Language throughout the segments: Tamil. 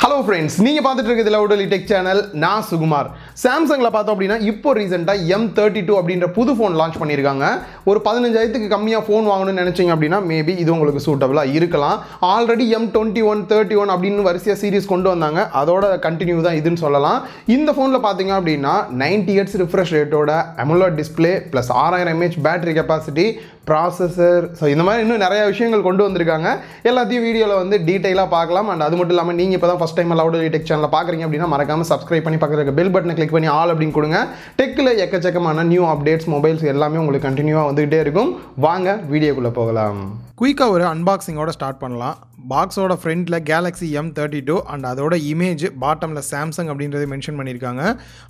Hello friends, நீங்க பார்த்துட்டு இருக்கிறது லவுடலி டெக் சேனல். நான் சுகுமார். Samsungல பார்த்தோம் அப்படினா இப்போ ரீசன்ட்டா M32 அப்படிங்கற புது ஃபோன் லான்ச் பண்ணிருக்காங்க. ஒரு 15000க்கு கம்மியா ஃபோன் வாங்கணும்னு நினைச்சீங்க அப்படினா மேபி இது உங்களுக்கு சூட்டபிளா இருக்கலாம். ஆல்ரெடி M21, 31 அப்படினு வரிசையா சீரிஸ் கொண்டு வந்தாங்க. அதோட கண்டினியூ தான் இதுன்னு சொல்லலாம். இந்த ஃபோன்ல பாத்தீங்க அப்படினா 90 Hz refresh rateோட AMOLED display plus 6000 mAh battery capacity processor இந்த மாதிரி இன்னும் நிறைய விஷயங்கள் கொண்டு வந்திருக்காங்க. எல்லாத்தையும் வீடியோவில் வந்து டீட்டெயிலாக பார்க்கலாம். அண்ட் அது மட்டும் இல்லாமல் நீங்கள் இப்போ தான் ஃபஸ்ட் டைம் லவுடலி டெக் சேனலில் பார்க்குறீங்க அப்படின்னா மறக்காமல் சப்ஸ்கிரைப் பண்ணி பக்கத்தில் இருக்க பெல் பட்டனை கிளிக் பண்ணி ஆல் அப்படின்னு கொடுங்க. டெக்கில் எக்கச்சக்கமான நியூ அப்டேட்ஸ் மொபைல்ஸ் எல்லாமே உங்களுக்கு கண்டினியூவாக வந்துகிட்டே இருக்கும். வாங்க வீடியோக்குள்ளே போகலாம். குயிக்காக ஒரு அன்பாக்சிங்கோட ஸ்டார்ட் பண்ணலாம். பாக்ஸோட ஃப்ரண்ட்டில் Galaxy M32 அண்ட் அதோட இமேஜ் பாட்டமில் Samsung அப்படின்றத மென்ஷன் பண்ணியிருக்காங்க.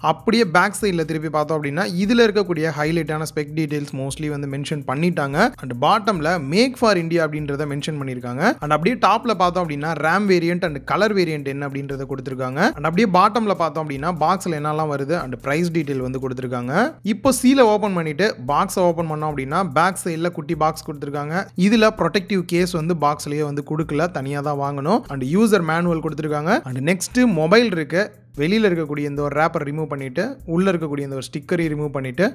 அப்படியே பேக் சைடில் திருப்பி பார்த்தோம் அப்படின்னா இதில் இருக்கக்கூடிய ஹைலைட்டான ஸ்பெக் டீடைல்ஸ் மோஸ்ட்லி வந்து மென்ஷன் பண்ணிட்டாங்க. அண்ட் பாட்டமில் மேக் ஃபார் இந்தியா அப்படின்றத மென்ஷன் பண்ணியிருக்காங்க. அண்ட் அப்படியே டாப்பில் பார்த்தோம் அப்படின்னா RAM variant and colour variant என்ன அப்படின்றத கொடுத்துருக்காங்க. அண்ட் அப்படியே பாட்டமில் பார்த்தோம் அப்படின்னா பாக்ஸில் என்னெல்லாம் வருது அண்ட் ப்ரைஸ் டீடைல் வந்து கொடுத்துருக்காங்க. இப்போ சீலை ஓப்பன் பண்ணிட்டு பாக்ஸை ஓப்பன் பண்ணோம் அப்படின்னா பேக் சைடில் குட்டி பாக்ஸ் கொடுத்துருக்காங்க. இதில் ப்ரொடெக்டிவ் கேஸ் வந்து பாக்ஸ்லேயே வந்து கொடுக்கல, தனியாக தான் வாங்கணும். அண்ட் யூசர் மேனுவல் கொடுத்துருக்காங்க. அண்ட் நெக்ஸ்ட் மொபைல் இருக்கு. வெளியில் இருக்கக்கூடிய இந்த ஒரு ரேப்பர் ரிமூவ் பண்ணிவிட்டு உள்ளே இருக்கக்கூடிய இந்த ஒரு ஸ்டிக்கரை ரிமூவ் பண்ணிவிட்டு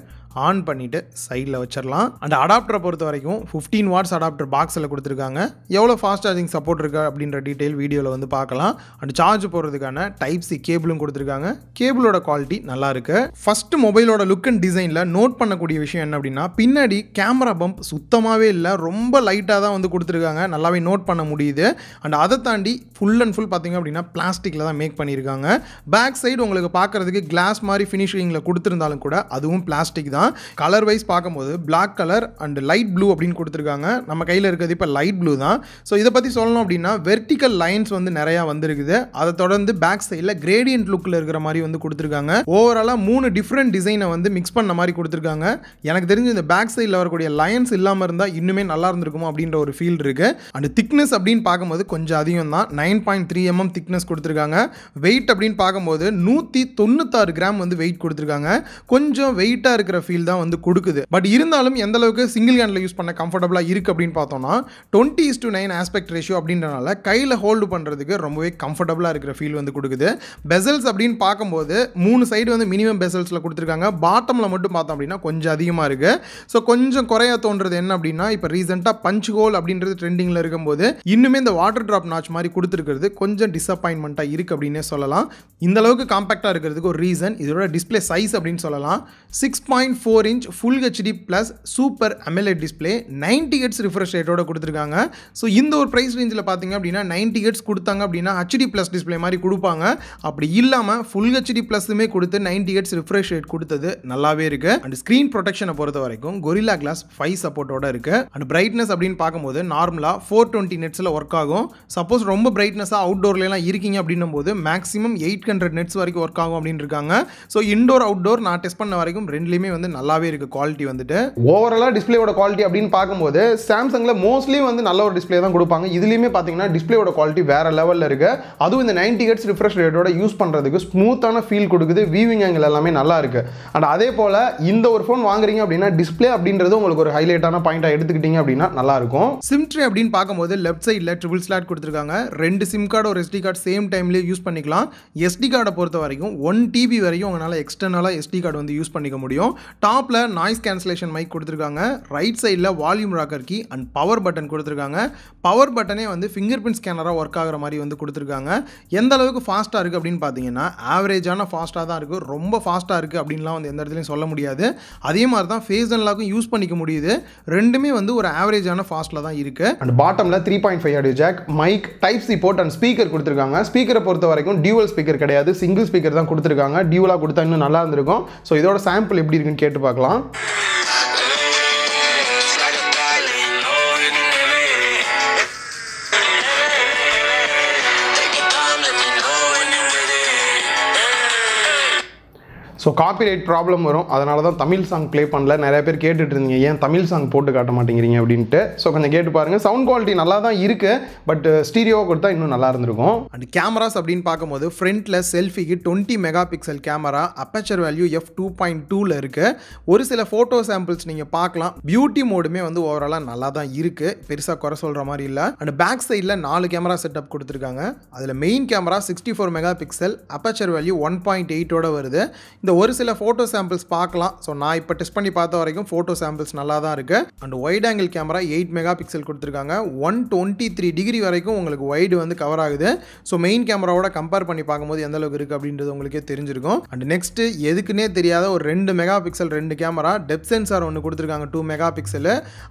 ஆன் பண்ணிவிட்டு சைடில் வச்சிடலாம். அண்ட் அடாப்டரை பொறுத்த வரைக்கும் 15 வாட்ஸ் அடாப்டர் பாக்ஸில் கொடுத்துருக்காங்க. எவ்வளோ ஃபாஸ்ட் சார்ஜிங் சப்போர்ட் இருக்கா அப்படின்ற டீட்டெயில் வீடியோவில் வந்து பார்க்கலாம். அண்ட் சார்ஜ் போடுறதுக்கான டைப்-C கேபிளும் கொடுத்துருக்காங்க. கேபிளோட குவாலிட்டி நல்லா இருக்கு. ஃபர்ஸ்ட் மொபைலோட லுக் அண்ட் டிசைனில் நோட் பண்ணக்கூடிய விஷயம் என்ன அப்படின்னா பின்னாடி கேமரா பம்ப் சுத்தமாகவே இல்லை, ரொம்ப லைட்டாக தான் வந்து கொடுத்துருக்காங்க. நல்லாவே நோட் பண்ண முடியுது. அண்ட் அதை தாண்டி ஃபுல் அண்ட் ஃபுல் பார்த்தீங்க அப்படின்னா பிளாஸ்டிக்கில் தான் மேக் பண்ணியிருக்காங்க. பேக் சைடு உங்களுக்கு பார்க்குறதுக்கு கிளாஸ் மாதிரி ஃபினிஷிங்கில் கொடுத்துருந்தாலும் கூட அதுவும் பிளாஸ்டிக் தான். கலர் வைஸ் பார்க்கும்போது black colour and light blue அப்படின்னு கொடுத்துருக்காங்க. நம்ம கையில் இருக்கிறது இப்போ லைட் ப்ளூ தான். ஸோ இதை பற்றி சொல்லணும் அப்படின்னா வெர்டிக்கல் லைன்ஸ் வந்து நிறையா வந்துருக்குது. அதை தொடர்ந்து பேக் சைடில் கிரேடியன்ட் லுக்கில் இருக்கிற மாதிரி வந்து கொடுத்துருக்காங்க. ஓவராலாக 3 டிஃப்ரெண்ட் டிசைனை வந்து மிக்ஸ் பண்ண மாதிரி கொடுத்துருக்காங்க. எனக்கு தெரிஞ்சு இந்த பேக் சைடில் வரக்கூடிய லைன்ஸ் இல்லாமல் இருந்தால் இன்னுமே நல்லா இருந்திருக்குமோ அப்படின்ற ஒரு ஃபீல் இருக்குது. அண்ட் திக்னஸ் அப்படின்னு பார்க்கும்போது கொஞ்சம் அதிகம் தான். 9.3 mm திக்னஸ் கொடுத்துருக்காங்க. வெயிட் அப்படின்னு பார்க்கும்போது 196 கிராம் வந்து வெயிட் கொடுத்துருக்காங்க. கொஞ்சம் வெயிட்டாக இருக்கிற ஃபீல் தான் வந்து கொடுக்குது. பட் இருந்தாலும் எந்த அளவுக்கு சிங்கிள் ஹேண்டில் யூஸ் பண்ண கம்ஃபர்டபுளாக இருக்குது அப்படின்னு பார்த்தோம்னா 20:9 ஆஸ்பெக்ட் ரேஷியோ அப்படின்றனால கையில் ஹோல்டு பண்ணுறதுக்கு ரொம்பவே கம்ஃபர்டபுளாக இருக்கிற ஃபீல் வந்து கொடுக்குது. பெசல்ஸ் அப்படின்னு பார்க்கும்போது 3 சைடு வந்து மினிமம் பெசல்ஸில் கொடுத்துருக்காங்க. பாட்டமில் மட்டும் பார்த்தோம் அப்படின்னா கொஞ்சம் அதிகமாக இருக்குது. ஸோ கொஞ்சம் குறையா தோன்றது என்ன அப்படின்னா இப்போ ரீசெண்டாக பஞ்ச் ஹோல் அப்படின்றது ட்ரெண்டிங்கில் இருக்கும்போது இன்னுமே இந்த வாட்டர் ட்ராப் நாச் மாதிரி கொடுத்துருக்கிறது கொஞ்சம் டிசப்பாயின்மெண்ட்டாக இருக்குது அப்படின்னே சொல்லலாம். இந்த அளவுக்கு காம்பேக்டாக இருக்கிறதுக்கு ஒரு ரீசன் இதோட டிஸ்பிளே சைஸ் அப்படின்னு சொல்லலாம். 6.4 inch full HD plus super AMOLED display 90 Hz refresh ரேட்டோட கொடுத்துருக்காங்க. ஸோ இந்த ஒரு ப்ரைஸ் ரேஞ்சில் பார்த்தீங்க அப்படின்னா 90 Hz கொடுத்தாங்க அப்படின்னா HD ப்ளஸ் டிஸ்பிளே மாதிரி கொடுப்பாங்க. அப்படி இல்லாமல் ஃபுல் ஹெச்டி ப்ளஸுமே கொடுத்து 90 Hz ரிஃப்ரெஷ் ரேட் கொடுத்தது நல்லாவே இருக்கு. அண்ட் ஸ்க்ரீன் ப்ரொடெக்ஷனை பொறுத்த வரைக்கும் Gorilla Glass 5 சப்போர்ட்டோட இருக்கு. அண்ட் பிரைட்னஸ் அப்படின்னு பார்க்கும்போது நார்மலாக 420 nitsல ஒர்க் ஆகும். சப்போஸ் ரொம்ப பிரைட்னஸாக அவுட்டோர்லாம் இருக்கீங்க அப்படின்னும் போது மேக்ஸிமம் 800 nits வரைக்கும் ஒர்க் ஆகும் அப்படின்னு இருக்காங்க. ஸோ இன்டோர் அவுட்டோர் நான் டெஸ்ட் பண்ண வரைக்கும் ரெண்டுலேயுமே வந்து நல்லாவே இருக்கு குவாலிட்டி வந்துட்டு. ஓவராலாக டிஸ்பிளேயோட குவாலிட்டி அப்படின்னு பார்க்கும்போது சாம்சங்கில் மோஸ்ட்லி வந்து நல்ல ஒரு டிஸ்பிளே தான் கொடுப்பாங்க. இதுலேயுமே பார்த்தீங்கன்னா டிஸ்பிளேயோட குவாலிட்டி வேற லெவலில் இருக்கு. அதுவும் இந்த 90 Hz ரிஃப்ரெஷ் ரேட்டோட யூஸ் பண்ணுறதுக்கு ஸ்மூத்தான ஃபீல் கொடுக்குது. வியூவிங் ஆங்கிள் எல்லாமே நல்லா இருக்கு. அண்ட் அதே போல் இந்த ஒரு ஃபோன் வாங்குறீங்க அப்படின்னா டிஸ்பிளே அப்படின்றது உங்களுக்கு ஒரு ஹைலைட்டான பாயிண்டாக எடுத்துக்கிட்டீங்க அப்படின்னா நல்லா இருக்கும். சிம் ட்ரே அப்படின்னு பார்க்கும்போது லெஃப்ட் சைடில் ட்ரிபிள் ஸ்லாட் கொடுத்துருக்காங்க. 2 சிம் கார்டு ஒரு SD கார்டு சேம் டைம்லேயே யூஸ் பண்ணிக்கலாம். SD கார்டை பொறுத்த வரைக்கும் 1 TB வரைக்கும் உங்களால் எக்ஸ்டர்னலாக SD கார்டு வந்து யூஸ் பண்ணிக்க முடியும். டாப்பில் நாய்ஸ் கேன்சலேஷன் மைக் கொடுத்துருக்காங்க. ரைட் சைடில் volume rocker key and power button கொடுத்துருக்காங்க. பவர் பட்டனே வந்து ஃபிங்கர் பிரிண்ட் ஸ்கேனராக ஒர்க் ஆகிற மாதிரி வந்து கொடுத்துருக்காங்க. எந்த அளவுக்கு ஃபாஸ்ட்டாக இருக்குது அப்படின்னு பார்த்தீங்கன்னா ஆவரேஜான ஃபாஸ்ட்டாக தான் இருக்குது. ரொம்ப ஃபாஸ்ட்டாக இருக்குது அப்படின்லாம் வந்து எந்த இடத்துலையும் சொல்ல முடியாது. அதே மாதிரி தான் ஃபேஸ் அன்லாக்கும் யூஸ் பண்ணிக்க முடியுது. ரெண்டுமே வந்து ஒரு ஆவரேஜான ஃபாஸ்ட்டில் தான் இருக்குது. அண்ட் பாட்டமில் 3.5 audio jack, mic, type-C port and speaker கொடுத்துருக்காங்க. ஸ்பீக்கரை பொறுத்த வரைக்கும் டியூவல் ஸ்பீக்கர் கிடையாது, சிங்கிள் ஸ்பீக்கர் தான் கொடுத்துருக்காங்க. டியூவலாக கொடுத்தா இன்னும் நல்லா இருந்திருக்கும். ஸோ இதோட சாம்பிள் எப்படி இருக்குன்னு கேட்டு பார்க்கலாம். ஸோ ஸோ காப்பிரைட் ப்ராப்ளம் வரும், அதனால தான் தமிழ் சாங் ப்ளே பண்ணல. நிறைய பேர் கேட்டுட்டு இருந்தீங்க ஏன் தமிழ் சாங் போட்டு காட்ட மாட்டேங்கிறீங்க அப்படின்ட்டு. ஸோ கொஞ்சம் கேட்டு பாருங்கள். சவுண்ட் குவாலிட்டி நல்லா தான் இருக்குது, பட் ஸ்டீரியோவாக கொடுத்தா இன்னும் நல்லா இருந்திருக்கும். அண்ட் கேமராஸ் அப்படின்னு பார்க்கும்போது ஃப்ரண்ட்டில் செல்ஃபிக்கு 20 mega pixel camera, aperture value f2.2ல் இருக்குது. ஒரு சில ஃபோட்டோ சாம்பிள்ஸ் நீங்கள் பார்க்கலாம். பியூட்டி மோடுமே வந்து ஓவராலாக நல்லா தான் இருக்குது, பெருசாக குறை சொல்கிற மாதிரி இல்லை. அண்ட் பேக் சைடில் 4 கேமரா செட்டப் கொடுத்துருக்காங்க. அதில் main camera 64 mega pixel, aperture value 1.8ஓட வருது. இந்த ஒரு சில ஃபோட்டோ சாம்பிள்ஸ் பார்க்கலாம். ஸோ நான் இப்போ டெஸ்ட் பண்ணி பார்த்த வரைக்கும் ஃபோட்டோ சாம்பிள்ஸ் நல்லா தான் இருக்குது. And wide angle camera 8 mega pixel கொடுத்துருக்காங்க. 123 டிகிரி வரைக்கும் உங்களுக்கு வைடு வந்து கவர் ஆகுது. ஸோ மெயின் கேமராவோட கம்பேர் பண்ணி பார்க்கும்போது எந்த அளவுக்கு இருக்குது அப்படின்றது உங்களுக்கே தெரிஞ்சிருக்கும். அண்ட் நெக்ஸ்ட்டு எதுக்குன்னே தெரியாத ஒரு 2 mega pixel 2 camera, depth sensor ஒன்று கொடுத்துருக்காங்க 2 மெகா பிக்சல்.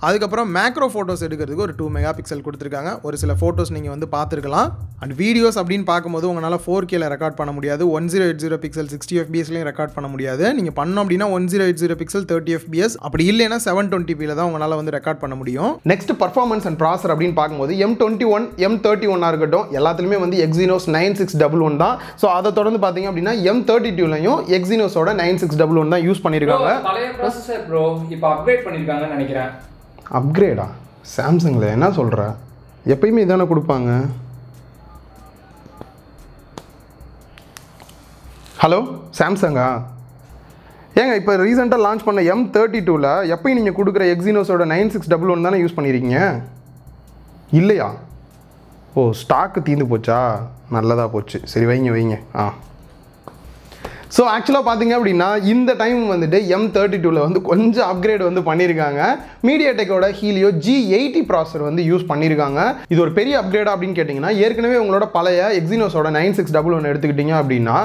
அதுக்கப்புறம் மேக்ரோ ஃபோட்டோஸ் எடுக்கிறதுக்கு ஒரு 2 மெகா பிக்சல் கொடுத்துருக்காங்க. ஒரு சில ஃபோட்டோஸ் நீங்கள் வந்து பார்த்துருக்கலாம். அண்ட் வீடியோஸ் அப்படின்னு பார்க்கும்போது உங்களால் 4Kல ரெக்கார்ட் பண்ண முடியாது. 1080 பிக்சல் 60 fps ரெக்கார்ட் பண்ண முடியாது. நீங்கள் பண்ணோம் அப்படின்னா 1080 பிக்சல் 30 fps, அப்படி இல்லைன்னா 720p தான் உங்களால் வந்து ரெக்கார்ட் பண்ண முடியும். நெக்ஸ்ட் பர்ஃபார்மன்ஸ் அண்ட் ப்ராசர் அப்படின்னு பார்க்கும்போது M21 M31 இருக்கட்டும், எல்லாத்துலேயுமே வந்து Exynos 9611 தான். ஸோ அதை தொடர்ந்து பார்த்தீங்க அப்படின்னா M32லையும் Exynosோட 9611 தான் யூஸ் பண்ணியிருக்காங்க. பழைய ப்ராசஸர் ப்ரோ இப்போ அப்கிரேட் பண்ணியிருக்காங்கன்னு நினைக்கிறேன். அப்கிரேடா? சாம்சங்கில் என்ன சொல்கிற? எப்பயுமே இதானே கொடுப்பாங்க. ஹலோ சாம்சங்கா? ஏங்க இப்போ ரீசெண்டாக லான்ச் பண்ண M32ல் எப்பயும் நீங்கள் கொடுக்குற Exynosோட 9611 தானே யூஸ் பண்ணியிருக்கீங்க இல்லையா? ஓ, ஸ்டாக்கு தீர்ந்து போச்சா? நல்லதாக போச்சு. சரி வைங்க. ஸோ ஆக்சுவலாக பார்த்தீங்க அப்படின்னா இந்த டைம் வந்துட்டு M32ல் வந்து கொஞ்சம் அப்கிரேட் வந்து பண்ணியிருக்காங்க. மீடியாடெக்கோட ஹீலியோ G80 ப்ராசர் வந்து யூஸ் பண்ணியிருக்காங்க. இது ஒரு பெரிய அப்கிரேடா அப்படின்னு கேட்டிங்கன்னா, ஏற்கனவே உங்களோட பழைய Exynosோட 9611 எடுத்துக்கிட்டிங்க அப்படின்னா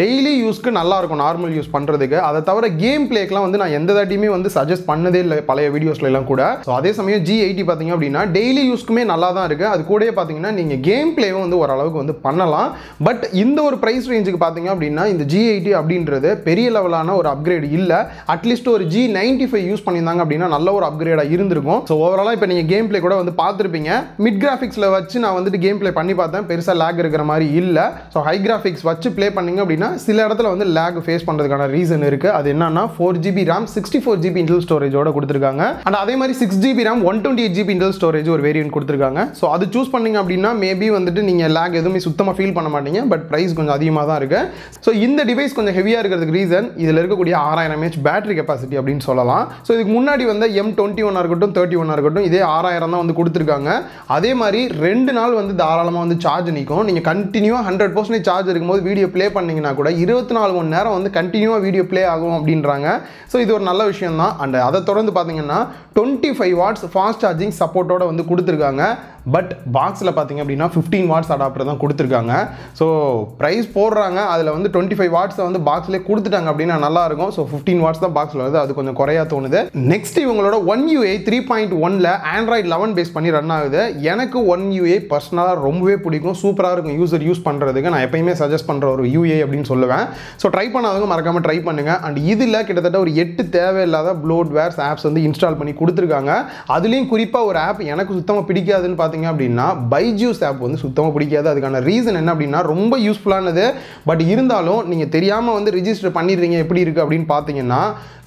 டெய்லி யூஸ்க்கு நல்லாயிருக்கும், நார்மல் யூஸ் பண்ணுறதுக்கு. அதை தவிர கேம் பிளேக்கெலாம் வந்து நான் எந்த தாட்டியுமே வந்து சஜஸ்ட் பண்ணதே இல்லை பழைய வீடியோஸ்லாம் கூட. ஸோ அதே சமயம் G80 பார்த்தீங்க அப்படின்னா டெய்லி யூஸ்க்குமே நல்லா தான் இருக்குது. அது கூட பார்த்தீங்கன்னா நீங்கள் கேம் பிளேவும் வந்து ஓரளவுக்கு வந்து பண்ணலாம். பட் இந்த ஒரு ப்ரைஸ் ரேஞ்சுக்கு பார்த்தீங்க அப்படின்னா இந்த G80 அப்படின்றது பெரிய லெவலான ஒரு அப்கிரேட் இல்லை. அட்லீஸ்ட் ஒரு G95 யூஸ் பண்ணியிருந்தாங்க அப்படின்னா நல்ல ஒரு அப்கிரேடாக இருந்திருக்கும். ஸோ ஓவராலாக இப்போ நீங்கள் கேம் பிளே கூட வந்து பார்த்துருப்பீங்க. மிட் கிராஃபிக்ஸில் வச்சு நான் வந்துட்டு கேம் பிளே பண்ணி பார்த்தேன், பெருசாக லேக் இருக்கிற மாதிரி இல்லை. ஸோ ஹை கிராஃபிக்ஸ் வச்சு ப்ளே பண்ணிங்க அப்படின்னா சில இடத்துல வந்து லேக் ஃபேஸ் பண்ணுறதுக்கான ரீசன் இருக்குது. அது என்னன்னா 4GB RAM 64GB இன்டர்னல் ஸ்டோரேஜோட கொடுத்துருக்காங்க. அண்ட் அதே மாதிரி 6GB RAM 128GB internal storage ஒரு வேரியன்ட் கொடுத்துருக்காங்க. ஸோ அது சூஸ் பண்ணிங்க அப்படின்னா மேபி வந்துட்டு நீங்கள் லேக் எதுவுமே சுத்தமாக ஃபீல் பண்ண மாட்டீங்க. பட் ப்ரைஸ் கொஞ்சம் அதிகமாக தான் இருக்குது. ஸோ இந்த டிவைஸ் கொஞ்சம் ஹெவியாக இருக்கிறதுக்கு ரீசன் இதில் இருக்கக்கூடிய 6000 mAh பேட்டரி கெப்பாசிட்டி அப்படின்னு சொல்லலாம். ஸோ இதுக்கு முன்னாடி வந்து M21 இருக்கட்டும் 31 இருக்கட்டும் இதே 6000 தான் வந்து கொடுத்துருக்காங்க. அதே மாதிரி 2 நாள் வந்து தாராளமாக வந்து சார்ஜ் நிற்கும். நீங்கள் கண்டினியூவாக 100% சார்ஜ் இருக்கும்போது வீடியோ ப்ளே பண்ணிங்கன்னா கூட 24 மணி நேரம் வந்து கண்டினியூவாக வீடியோ ப்ளே ஆகும் அப்படின்றாங்க. ஸோ இது ஒரு நல்ல விஷயம் தான். அண்ட் அதை தொடர்ந்து பார்த்தீங்கன்னா 25 வாட்ஸ் ஃபாஸ்ட் சார்ஜிங் சப்போர்ட்டோட வந்து கொடுத்துருக்காங்க. பட் பாக்ஸில் பார்த்தீங்க அப்படின்னா 15 வாட்ஸ் அடாப்டர் தான் கொடுத்துருக்காங்க. ஸோ ப்ரைஸ் போடுறாங்க, அதில் வந்து 25 வாட்ஸை வந்து பாக்ஸ்லேயே கொடுத்துட்டாங்க அப்படின்னா நல்லாயிருக்கும். ஸோ 15 வாட்ஸ் தான் பாக்ஸில் வருது, அது கொஞ்சம் குறையா தோணுது. நெக்ஸ்ட் இவங்களோட One UI 3.1ல் Android 11 பேஸ் பண்ணி ரன் ஆகுது. எனக்கு One UI பர்சனலாக ரொம்பவே பிடிக்கும், சூப்பராக இருக்கும் யூசர் யூஸ் பண்ணுறதுக்கு. நான் எப்பயுமே சஜஸ்ட் பண்ணுற ஒரு UI அப்படின்னு சொல்லுவேன். ஸோ ட்ரை பண்ணாதவங்க மறக்காமல் ட்ரை பண்ணுங்கள். அண்ட் இதில் கிட்டத்தட்ட ஒரு 8 தேவையில்லாத ப்ளோட்வேர்ஸ் ஆப்ஸ் வந்து இன்ஸ்டால் பண்ணி கொடுத்துருக்காங்க. அதுலேயும் குறிப்பாக ஒரு ஆப் எனக்கு சுத்தமாக பிடிக்காதுன்னு பார்த்தீங்க அப்படின்னா பைஜூஸ் ஆப் வந்து சுத்தமாக பிடிக்காது. அதுக்கான ரீசன் என்ன அப்படின்னா ரொம்ப யூஸ்ஃபுல்லானது, பட் இருந்தாலும் நீங்கள் தெரியாமல் வந்து ரிஜிஸ்டர் பண்ணிடுறீங்க. எப்படி இருக்குது அப்படின்னு பார்த்தீங்கன்னா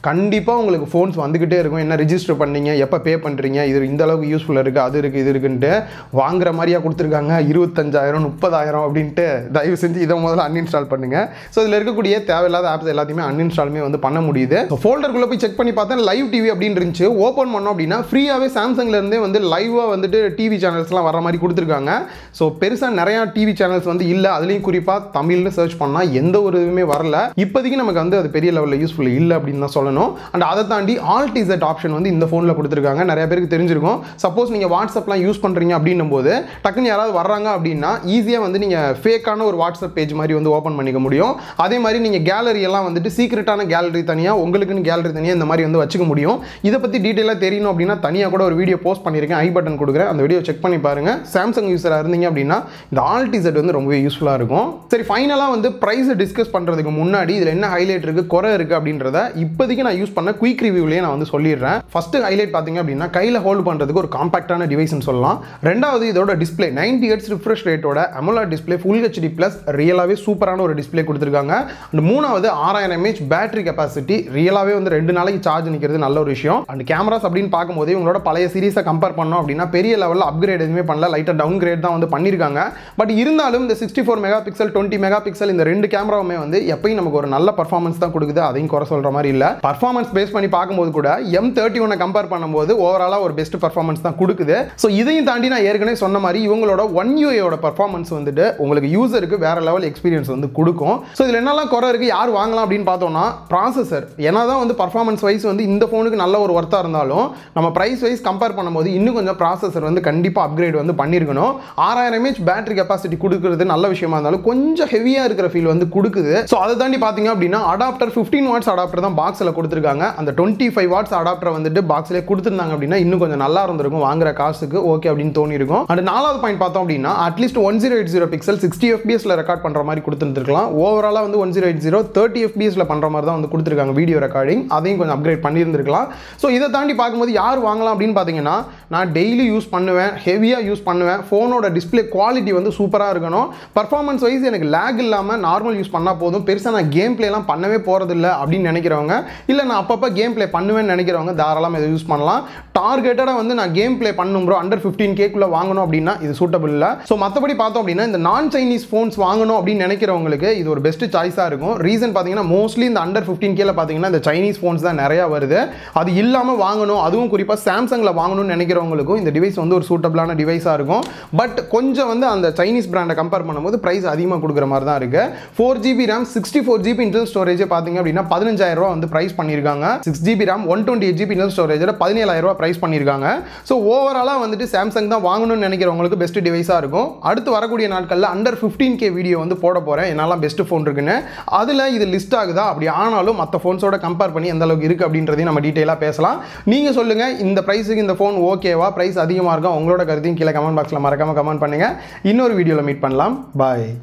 கண்டிப்பாக உங்களுக்கு ஃபோன்ஸ் வந்துக்கிட்டே இருக்கும். என்ன ரிஜிஸ்டர் பண்ணீங்க, எப்போ பே பண்ணுறீங்க, இது இந்த அளவுக்கு யூஸ்ஃபுல்லாக இருக்குது, அது இருக்குது, இது இருக்குன்ட்டு வாங்குற மாதிரியாக கொடுத்துருக்காங்க. 25,000 30,000 அப்படின்ட்டு தயவு செஞ்சு இதை முதல்ல அன்இன்ஸ்டால் பண்ணுங்கள். ஸோ இதில் இருக்கக்கூடிய தேவையில்லாத ஆப்ஸ் எல்லாத்தையுமே அன்இன்ஸ்டாலுமே வந்து பண்ண முடியுது. ஸோ ஃபோல்டருக்குள்ளே போய் செக் பண்ணி பார்த்தேன், லைவ் டிவி அப்படின்னு இருந்துச்சு. ஓப்பன் பண்ணோம் அப்படின்னா ஃப்ரீயாகவே சாம்சங்லேருந்தே வந்து லைவாக வந்துட்டு டிவி சேனல்ஸ்லாம் வர மாதிரி கொடுத்துருக்காங்க. ஸோ பெருசாக நிறையா டிவி சேனல்ஸ் வந்து இல்லை. அதுலேயும் குறிப்பாக தமிழ்னு சர்ச் பண்ணால் எந்த ஒரு இதுவுமே வரல. இப்போதைக்கு நமக்கு வந்து அது பெரிய லெவலில் யூஸ்ஃபுல் இல்லை அப்படின்னு தான் சொல்லணும். அண்ட் அதை தாண்டி ஆல்ட் இசட் ஆப்ஷன் வந்து இந்த ஃபோனில் கொடுத்துருக்காங்க. நிறைய பேருக்கு தெரிஞ்சிருக்கும். சப்போஸ் நீங்கள் வாட்ஸ்அப்லாம் யூஸ் பண்ணுறீங்க அப்படின்னும் போது டக்குன்னு யாராவது வர்றாங்க அப்படின்னா ஈஸியாக வந்து நீங்கள் ஃபேக்கான ஒரு வாட்ஸ்அப் பேஜ் மாதிரி வந்து ஓப்பன் பண்ணிக்க முடியும். அதே மாதிரி நீங்கள் கேலரி எல்லாம் வந்துட்டு சீக்ரெட்டான கேலரி தனியாக, உங்களுக்குன்னு கேலரி தனியாக இந்த மாதிரி வந்து வச்சுக்க முடியும். இதை பற்றி டீட்டெயிலாக தெரியணும் அப்படின்னா தனியாக கூட ஒரு வீடியோ போஸ்ட் பண்ணியிருக்கேன், ஐ பட்டன் கொடுக்குறேன், அந்த வீடியோ செக் பண்ணி பாருங்க. சாம்சங் யூஸராக இருந்தீங்க அப்படின்னா இந்த Altz வந்து ரொம்பவே யூஸ்ஃபுல்லாக இருக்கும். சரி, ஃபைனலாக வந்து ப்ரைஸ் டிஸ்கஸ் பண்ணுறதுக்கு முன்னாடி இதில் என்ன ஹைலைட் இருக்குது, குறை இருக்குது அப்படின்றத இப்போதைக்கு நான் யூஸ் பண்ண குயிக் ரிவ்யூலேயே நான் வந்து சொல்லிடுறேன். ஃபஸ்ட்டு ஹைலைட் பார்த்தீங்க அப்படின்னா கையில் ஹோல்டு பண்ணுறதுக்கு ஒரு காம்பாக்டான டிவைஸ்னு சொல்லலாம். ரெண்டாவது இதோட டிஸ்பிளே 90 Hz ரிஃப்ரெஷ் ரேட்டோட AMOLED display full HD plus ரியலாகவே சூப்பரான ஒரு டிஸ்பிளே கொடுத்துருக்காங்க. அண்ட் மூணாவது 6000 mAh பேட்டரி கெப்பாசிட்டி ரியலாகவே வந்து 2 நாளைக்கு சார்ஜ் நிற்கிறது நல்ல ஒரு விஷயம். அண்ட் கேமராஸ் அப்படின்னு பார்க்கும்போது இவங்களோட பழைய சீரிஸை கம்பேர் பண்ணோம் அப்படின்னா பெரிய லெவலில் அப்கிரேட் எதுவுமே பண்ணல, லைட்டாக டவுன் கிரேட் தான் வந்து பண்ணியிருக்காங்க. பட் இருந்தாலும் இந்த 64 மெகா பிக்சல் 20 மெகா பிக்சல் இந்த ரெண்டு கேமராவுமே வந்து எப்பயும் நமக்கு ஒரு நல்ல பர்ஃபார்மன்ஸ் தான் கொடுக்குது. அதையும் குறை சொல்கிற மாதிரி இல்லை. பர்ஃபார்மன்ஸ் பேஸ் பண்ணி பார்க்கும்போது கூட M31 கம்பேர் பண்ணும்போது ஓவராலாக ஒரு பெஸ்ட் பர்ஃபார்மன்ஸ் தான் கொடுக்குது. ஸோ இதையும் தாண்டி நான் ஏற்கனவே சொன்ன மாதிரி இவங்களோட One UI பர்ஃபார்மன்ஸ் வந்துட்டு உங்களுக்கு யூசருக்கு வேற லெவல் எக்ஸ்பீரியன்ஸ் வந்து கொடுக்கும். ஸோ இதில் என்னெல்லாம் குறை இருக்குது, யார் வாங்கலாம் அப்படின்னு பார்த்தோம்னா ப்ராசஸர். ஏன்னா தான் வந்து பர்ஃபார்மன்ஸ் வைஸ் வந்து இந்த ஃபோனுக்கு நல்ல ஒரு ஒர்த்தாக இருந்தாலும் நம்ம ப்ரைஸ் வைஸ் கம்பேர் பண்ணும்போது இன்னும் கொஞ்சம் ப்ராசஸர் வந்து கண்டிப்பாக அப்கிரேட் வந்து பண்ணியிருக்கணும். 6000 mAh பேட்டரி கெப்பாசிட்டி கொடுக்குறது நல்ல விஷயமா இருந்தாலும் கொஞ்சம் ஹெவியாக இருக்கிற ஃபீல் வந்து கொடுக்குது. ஸோ அதை தாண்டி பார்த்தீங்க அப்படின்னா அடாப்டர் 15 வாட்ஸ் அடாப்டர் தான் பாக்ஸில் கொடுத்துருக்காங்க. அந்த 25 வாட்ஸ் அடாப்டர் வந்துட்டு பாக்ஸ்லேயே கொடுத்துருந்தாங்க அப்படின்னா இன்னும் கொஞ்சம் நல்லா இருந்திருக்கும், வாங்குற காசுக்கு ஓகே அப்படின்னு தோணிருக்கும். அண்ட் நாலாவது பாயிண்ட் பார்த்தோம் அப்படின்னா அட்லீஸ்ட் 1080 பிக்சல் 60 fps ரெக்கார்ட் பண்ணுற மாதிரி கொடுத்துருந்துருக்கலாம். ஓவராலாக வந்து 1080 30 fps பண்ணுற மாதிரி தான் வந்து கொடுத்துருக்காங்க வீடியோ ரெக்கார்டிங். அதையும் கொஞ்சம் அப்கிரேட் பண்ணியிருந்திருக்கலாம். ஸோ இதை தாண்டி பார்க்கும்போது யார் வாங்கலாம் அப்படின்னு பார்த்தீங்கன்னா நான் டெய்லி யூஸ் பண்ணுவேன், ஹெவியாக யூஸ் பண்ணுவேன், ஃபோனோட டிஸ்பிளே குவாலிட்டி வந்து சூப்பராக இருக்கணும், பர்ஃபார்மன்ஸ் வைஸ் எனக்கு லேக் இல்லாமல் நார்மல் யூஸ் பண்ணால் போதும், பெருசாக நான் கேம் பிளேலாம் பண்ணவே போகிறதில்ல அப்படின்னு நினைக்கிறவங்க, இல்லை நான் அப்பப்போ கேம் பிளே பண்ணுவேன்னு நினைக்கிறவங்க தாராளமாக இதை யூஸ் பண்ணலாம். டார்கெட்டடாக வந்து நான் கேம் பிளே பண்ணும் ப்ரோ அண்டர் 15K வாங்கணும் அப்படின்னா இது சூட்டபிள் இல்லை. ஸோ மற்றபடி பார்த்தோம் அப்படின்னா இந்த நான் சைனீஸ் ஃபோன்ஸ் வாங்கணும் அப்படின்னு நினைக்கிறவங்களுக்கு இது ஒரு பெஸ்ட் சாய்ஸாக இருக்கும். ரீசன் பார்த்தீங்கன்னா மோஸ்ட்லி இந்த அண்டர் 15K பார்த்தீங்கன்னா இந்த சைனீஸ் ஃபோன்ஸ் தான் நிறையா வருது. அது இல்லாமல் வாங்கணும், அதுவும் குறிப்பாக சாம்சங்கில் வாங்கணும்னு நினைக்கிறவங்களுக்கும் இந்த டிவைஸ் வந்து ஒரு சூட்டபிளான டிவைஸாக இருக்கும். பட் கொஞ்சம் வந்து அந்த சைனீஸ் பிராண்டை கம்பேர் பண்ணும்போது ப்ரைஸ் அதிகமாக கொடுக்குற மாதிரி தான் இருக்குது. 4GB RAM 64GB internal storage பார்த்தீங்க அப்படின்னா 15000 ரூபா வந்து ப்ரைஸ் பண்ணியிருக்காங்க. 6GB RAM 128GB இன்டர்னல் ஸ்டோரேஜில் 17000 ரூபா ப்ரைஸ் பண்ணியிருக்காங்க. ஸோ ஓவராலாக வந்துட்டு சாம்சங் தான் வாங்கணும்னு நினைக்கிறவங்களுக்கு பெஸ்ட் டிவைஸாக இருக்கும். அடுத்து வரக்கூடிய நாட்களில் அண்டர் 15K வீடியோ வந்து போட போகிறேன், என்னெல்லாம் பெஸ்ட் ஃபோன் இருக்குன்னு. அதில் இது லிஸ்ட் ஆகுதா, அப்படி ஆனாலும் மற்ற ஃபோன்ஸோட கம்பேர் பண்ணி எந்த அளவுக்கு இருக்குது அப்படின்றதையும் நம்ம டீட்டெயிலாக பேசலாம். நீங்கள் சொல்லுங்கள் இந்த ப்ரைஸுக்கு இந்த ஃபோன் ஓகேவா, ப்ரைஸ் அதிகமாக இருக்கா, உங்களோட கருத்தையும் கீழே கமெண்ட் பாக்ஸில் மறக்காமல் கமெண்ட் பண்ணுங்கள். இன்னொரு வீடியோவில் மீட் பண்ணலாம். பாய்.